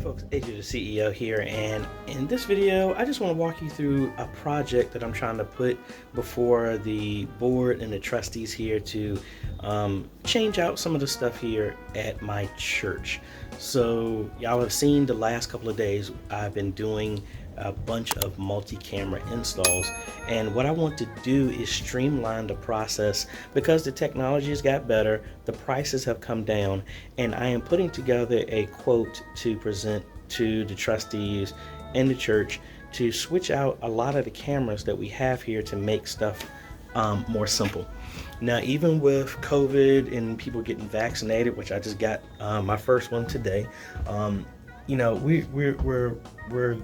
folks, AJ the CEO here, and in this video I just want to walk you through a project that I'm trying to put before the board and the trustees here to change out some of the stuff here at my church. So y'all have seen the last couple of days I've been doing a bunch of multi-camera installs, and what I want to do is streamline the process because the technology has got better, the prices have come down, and I am putting together a quote to present to the trustees and the church to switch out a lot of the cameras that we have here to make stuff more simple. Now, even with COVID and people getting vaccinated, which I just got my first one today, you know, we're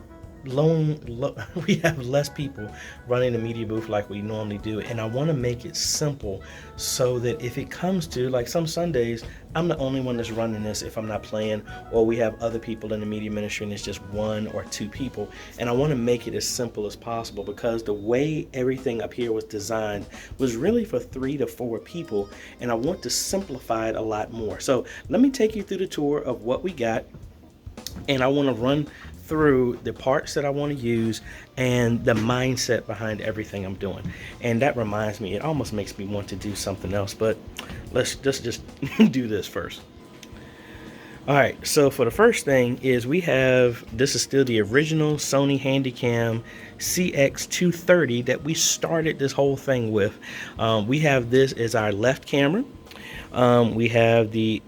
we have less people running the media booth like we normally do, and I want to make it simple so that if it comes to, like, some Sundays I'm the only one that's running this if I'm not playing, or we have other people in the media ministry and it's just one or two people, and I want to make it as simple as possible because the way everything up here was designed was really for 3 to 4 people, and I want to simplify it a lot more. So let me take you through the tour of what we got, and I want to run through the parts that I want to use and the mindset behind everything I'm doing. And that reminds me, it almost makes me want to do something else, but let's just do this first. All right, so for the first thing is we have, this is still the original Sony Handycam CX230 that we started this whole thing with. We have this as our left camera. We have the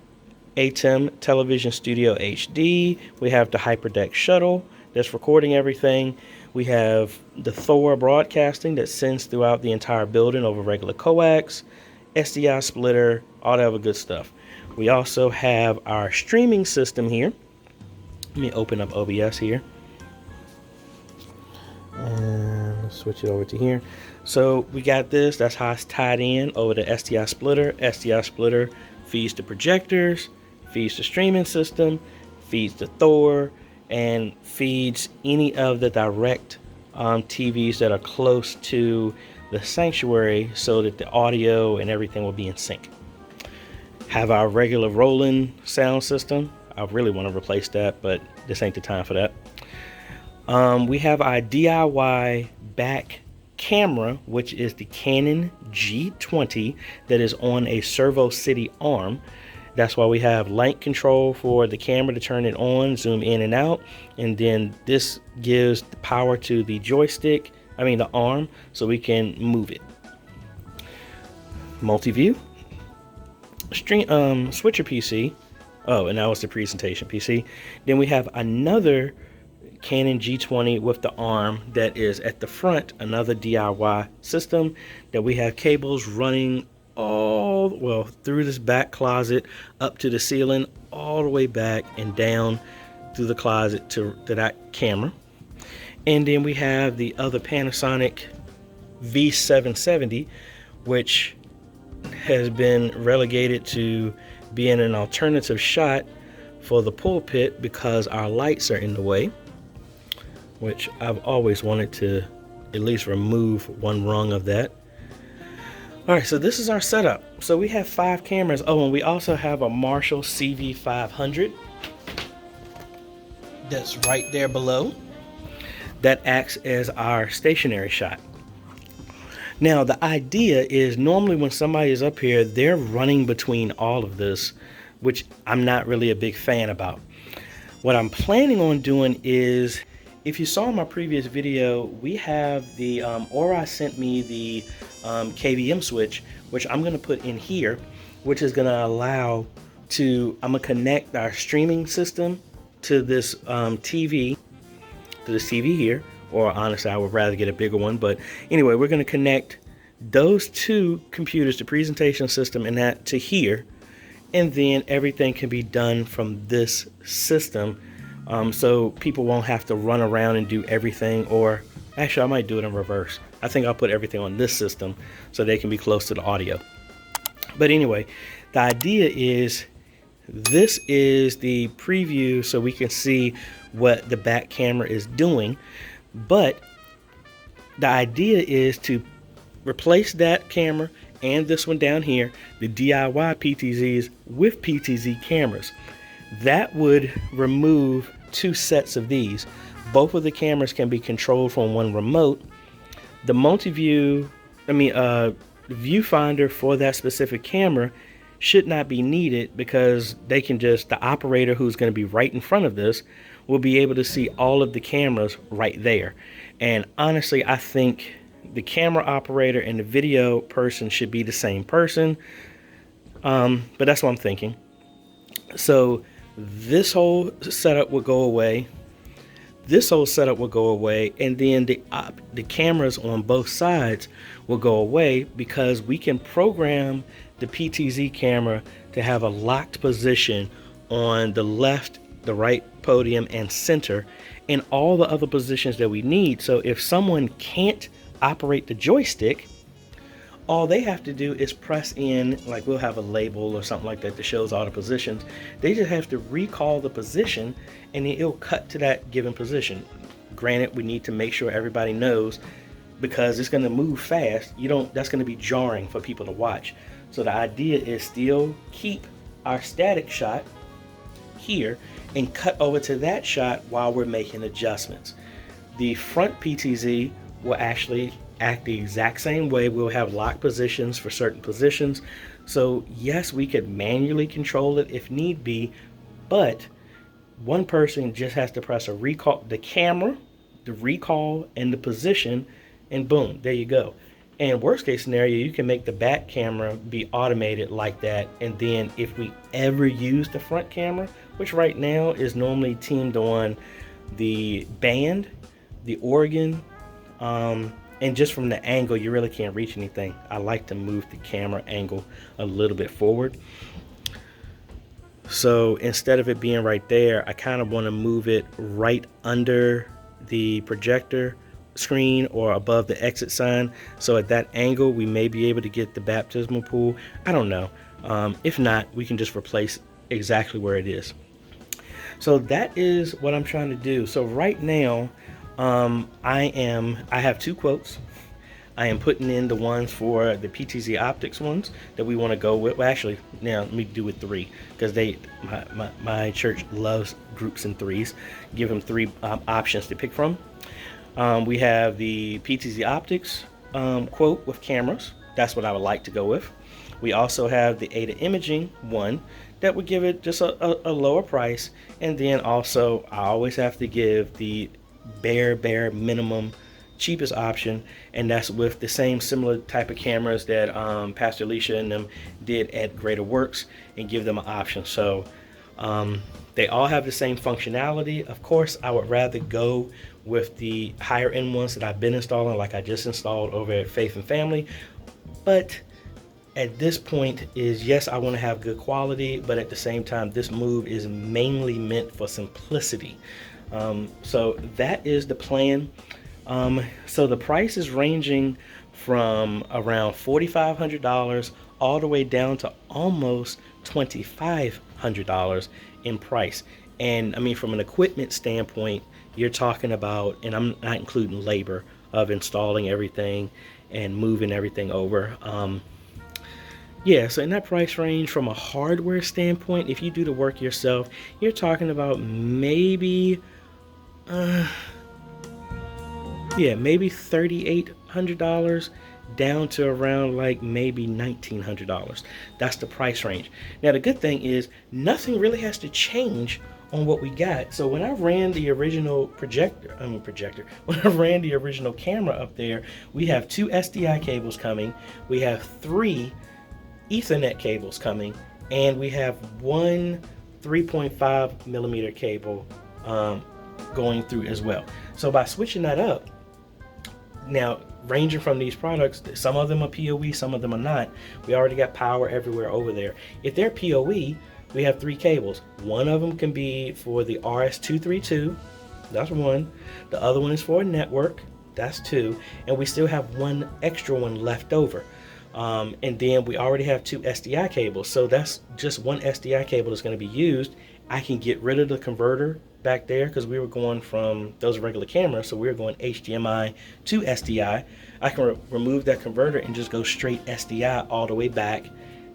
ATEM Television Studio HD. We have the Hyperdeck shuttle that's recording everything. We have the Thor broadcasting that sends throughout the entire building over regular coax, SDI splitter, all that other good stuff. We also have our streaming system here. Let me open up OBS here. And let's switch it over to here. So we got this, that's how it's tied in over the SDI splitter. SDI splitter feeds the projectors, feeds the streaming system, feeds the Thor, and feeds any of the direct TVs that are close to the sanctuary so that the audio and everything will be in sync. Have our regular rolling sound system. I really want to replace that, but this ain't the time for that. We have our DIY back camera, which is the Canon G20 that is on a Servo City arm. That's why we have link control for the camera to turn it on, zoom in and out, and then this gives the power to the joystick, the arm, so we can move it. Multi-view, switcher PC. Oh, and that was the presentation PC. Then we have another Canon G20 with the arm that is at the front, another DIY system that we have cables running through this back closet up to the ceiling, all the way back and down through the closet to that camera. And then we have the other Panasonic V770, which has been relegated to being an alternative shot for the pulpit because our lights are in the way, which I've always wanted to at least remove one rung of that. All right, so this is our setup. So we have 5 cameras. Oh, and we also have a Marshall CV500 that's right there below that acts as our stationary shot. Now, the idea is normally when somebody is up here, they're running between all of this, which I'm not really a big fan about. What I'm planning on doing is, if you saw in my previous video, we have the Aura sent me the KVM switch, which I'm going to put in here, which is going to allow I'm going to connect our streaming system to this TV here, or honestly I would rather get a bigger one, but anyway, we're going to connect those 2 computers, the presentation system and that, to here, and then everything can be done from this system. So people won't have to run around and do everything, or actually I might do it in reverse. I think I'll put everything on this system so they can be close to the audio. But anyway, the idea is this is the preview so we can see what the back camera is doing. But the idea is to replace that camera and this one down here, the DIY PTZs, with PTZ cameras. That would remove 2 sets of these. Both of the cameras can be controlled from one remote. The multi-view, viewfinder for that specific camera should not be needed, because they can just, the operator who's going to be right in front of this will be able to see all of the cameras right there. And honestly, I think the camera operator and the video person should be the same person. But that's what I'm thinking. So this whole setup will go away. This whole setup will go away, and then the cameras on both sides will go away, because we can program the PTZ camera to have a locked position on the left, the right podium, and center, and all the other positions that we need. So if someone can't operate the joystick, all they have to do is press in, like we'll have a label or something like that that shows all the positions. They just have to recall the position, and it'll cut to that given position. Granted, we need to make sure everybody knows, because it's going to move fast. That's going to be jarring for people to watch. So the idea is still keep our static shot here and cut over to that shot while we're making adjustments. The front PTZ will actually act the exact same way. We'll have locked positions for certain positions. So yes, we could manually control it if need be, but one person just has to press a recall, the camera, the recall, and the position, and boom, there you go. And worst case scenario, you can make the back camera be automated like that. And then if we ever use the front camera, which right now is normally teamed on the band, the organ, and just from the angle, you really can't reach anything. I like to move the camera angle a little bit forward. So instead of it being right there, I kind of want to move it right under the projector screen or above the exit sign. So at that angle, we may be able to get the baptismal pool. I don't know. If not, we can just replace exactly where it is. So that is what I'm trying to do. So right now, I have 2 quotes. I am putting in the ones for the PTZ Optics ones that we want to go with. Well, actually, now let me do with 3, because my church loves groups in 3s. Give them 3 options to pick from. We have the PTZ Optics quote with cameras. That's what I would like to go with. We also have the AJay Imaging one that would give it just a lower price. And then also, I always have to give the bare minimum cheapest option, and that's with the same similar type of cameras that Pastor Alicia and them did at Greater Works, and give them an option. So they all have the same functionality. Of course, I would rather go with the higher end ones that I've been installing, like I just installed over at Faith and Family. But at this point is, yes, I want to have good quality, but at the same time, this move is mainly meant for simplicity. So that is the plan. So the price is ranging from around $4,500 all the way down to almost $2,500 in price. And I mean, from an equipment standpoint, you're talking about, and I'm not including labor of installing everything and moving everything over. Yeah, so in that price range, from a hardware standpoint, if you do the work yourself, you're talking about maybe maybe $3,800 down to around like maybe $1,900. That's the price range. Now the good thing is nothing really has to change on what we got. So when I ran the original when I ran the original camera up there, we have 2 SDI cables coming, we have 3 Ethernet cables coming, and we have 1 3.5 millimeter cable going through as well. So by switching that up, now ranging from these products, some of them are PoE, some of them are not. We already got power everywhere over there. If they're PoE, we have 3 cables. One of them can be for the RS-232, that's 1. The other one is for a network, that's 2. And we still have 1 extra one left over. And then we already have 2 SDI cables. So that's just 1 SDI cable that's going to be used. I can get rid of the converter back there, because we were going from those regular cameras, so we were going HDMI to SDI. I can remove that converter and just go straight SDI all the way back,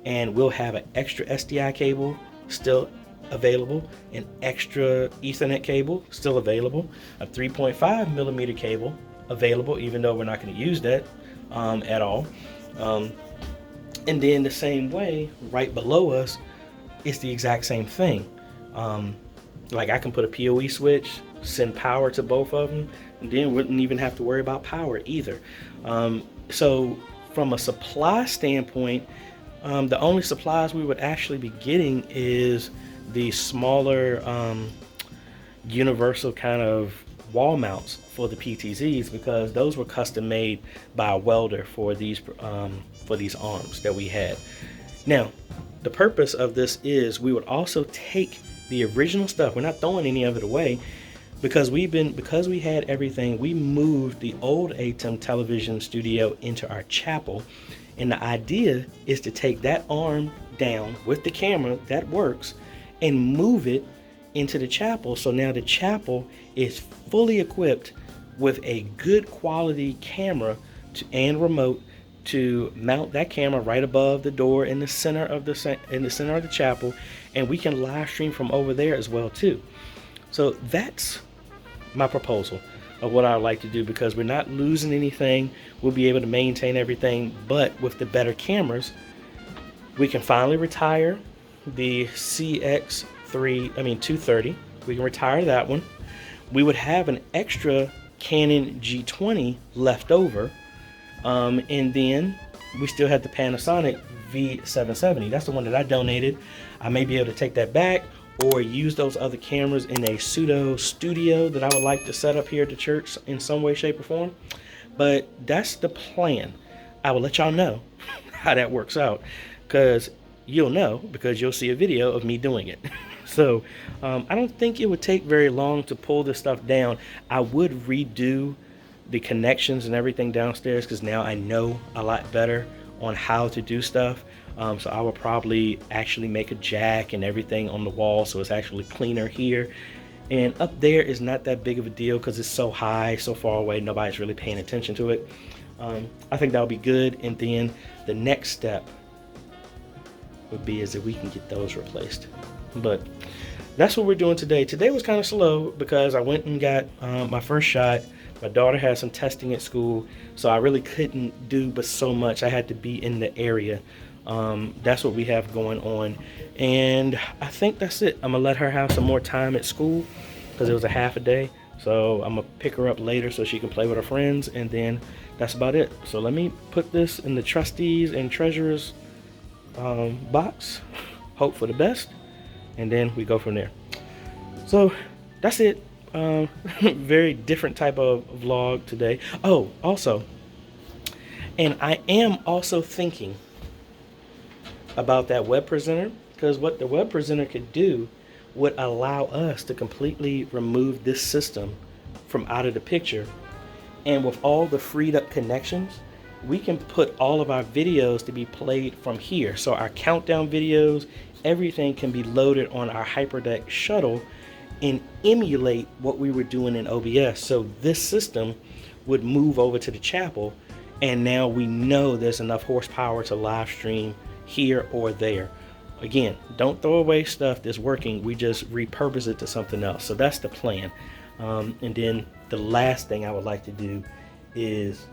and we'll have an extra SDI cable still available, an extra Ethernet cable still available, a 3.5 millimeter cable available, even though we're not going to use that at all. And then the same way, right below us, it's the exact same thing. Like I can put a PoE switch, send power to both of them, and then wouldn't even have to worry about power either. So from a supply standpoint, the only supplies we would actually be getting is the smaller universal kind of wall mounts for the PTZs, because those were custom made by a welder for these arms that we had. Now, the purpose of this is we would also take the original stuff. We're not throwing any of it away, because we had everything. We moved the old ATEM television studio into our chapel, and the idea is to take that arm down with the camera that works and move it into the chapel. So now the chapel is fully equipped with a good quality camera and remote to mount that camera right above the door in the center of the chapel, and we can live stream from over there as well too. So that's my proposal of what I would like to do, because we're not losing anything. We'll be able to maintain everything, but with the better cameras, we can finally retire the CX230. We can retire that one. We would have an extra Canon G20 left over, and then we still have the Panasonic V770. That's the one that I donated. I may be able to take that back or use those other cameras in a pseudo studio that I would like to set up here at the church in some way, shape, or form. But that's the plan. I will let y'all know how that works out, because you'll know, because you'll see a video of me doing it. So I don't think it would take very long to pull this stuff down. I would redo the connections and everything downstairs, because now I know a lot better on how to do stuff. So I will probably actually make a jack and everything on the wall, so it's actually cleaner here. And up there is not that big of a deal because it's so high, so far away, nobody's really paying attention to it. I think that'll be good. And then the next step would be is that we can get those replaced. But that's what we're doing today. Today was kind of slow because I went and got my first shot. My daughter had some testing at school, so I really couldn't do but so much. I had to be in the area. That's what we have going on, and I think that's it. I'm gonna let her have some more time at school because it was a half a day, so I'm gonna pick her up later so she can play with her friends, and then that's about it. So let me put this in the trustees and treasurers box, hope for the best, and then we go from there. So that's it. Very different type of vlog today. Oh, also, and I am also thinking about that web presenter, because what the web presenter could do would allow us to completely remove this system from out of the picture, and with all the freed up connections, we can put all of our videos to be played from here. So our countdown videos, everything can be loaded on our HyperDeck shuttle and emulate what we were doing in OBS. So this system would move over to the chapel, and now we know there's enough horsepower to live stream here or there. Again, don't throw away stuff that's working. We just repurpose it to something else. So that's the plan. And then the last thing I would like to do is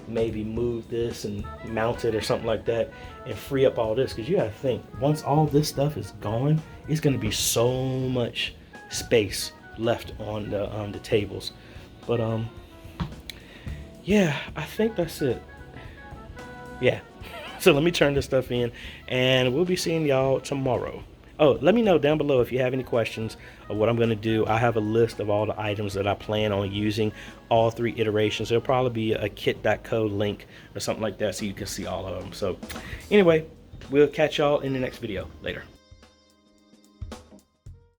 maybe move this and mount it or something like that and free up all this, because you gotta think, once all this stuff is gone, it's going to be so much space left on the tables. But yeah, I think that's it. Yeah. So let me turn this stuff in, and we'll be seeing y'all tomorrow. Oh, let me know down below if you have any questions of what I'm going to do. I have a list of all the items that I plan on using, all 3 iterations. There'll probably be a kit.co link or something like that so you can see all of them. So anyway, we'll catch y'all in the next video. Later.